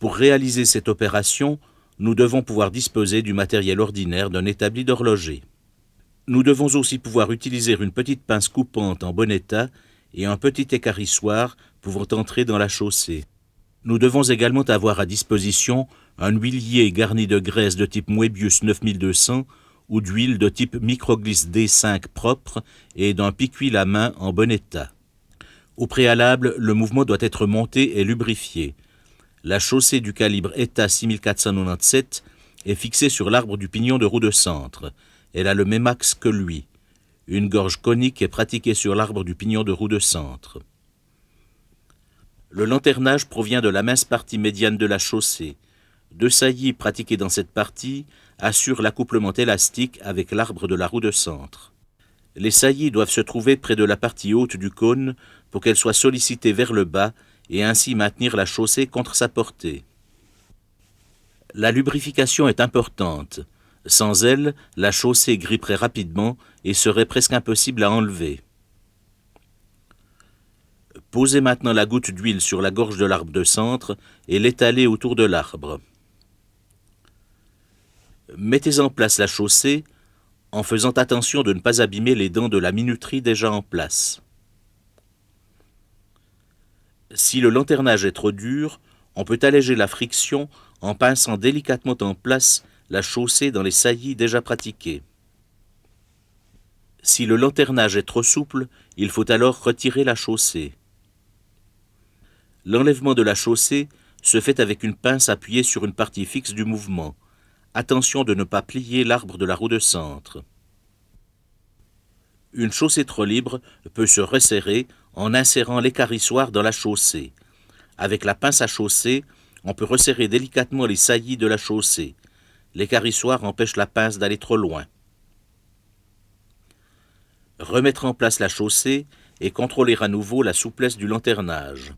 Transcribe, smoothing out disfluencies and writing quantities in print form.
Pour réaliser cette opération, nous devons pouvoir disposer du matériel ordinaire d'un établi d'horloger. Nous devons aussi pouvoir utiliser une petite pince coupante en bon état et un petit équarrissoir pouvant entrer dans la chaussée. Nous devons également avoir à disposition un huilier garni de graisse de type Moebius 9200 ou d'huile de type Microgliss D5 propre et d'un pic-huile à main en bon état. Au préalable, le mouvement doit être monté et lubrifié. La chaussée du calibre ETA 6497 est fixée sur l'arbre du pignon de roue de centre. Elle a le même axe que lui. Une gorge conique est pratiquée sur l'arbre du pignon de roue de centre. Le lanternage provient de la mince partie médiane de la chaussée. Deux saillies pratiquées dans cette partie assurent l'accouplement élastique avec l'arbre de la roue de centre. Les saillies doivent se trouver près de la partie haute du cône pour qu'elle soit sollicitée vers le bas et ainsi maintenir la chaussée contre sa portée. La lubrification est importante. Sans elle, la chaussée gripperait rapidement et serait presque impossible à enlever. Posez maintenant la goutte d'huile sur la gorge de l'arbre de centre et l'étalez autour de l'arbre. Mettez en place la chaussée en faisant attention de ne pas abîmer les dents de la minuterie déjà en place. Si le lanternage est trop dur, on peut alléger la friction en pinçant délicatement en place la chaussée dans les saillies déjà pratiquées. Si le lanternage est trop souple, il faut alors retirer la chaussée. L'enlèvement de la chaussée se fait avec une pince appuyée sur une partie fixe du mouvement. Attention de ne pas plier l'arbre de la roue de centre. Une chaussée trop libre peut se resserrer en insérant l'équarrissoir dans la chaussée. Avec la pince à chausser, on peut resserrer délicatement les saillies de la chaussée. L'équarrissoir empêche la pince d'aller trop loin. Remettre en place la chaussée et contrôler à nouveau la souplesse du lanternage.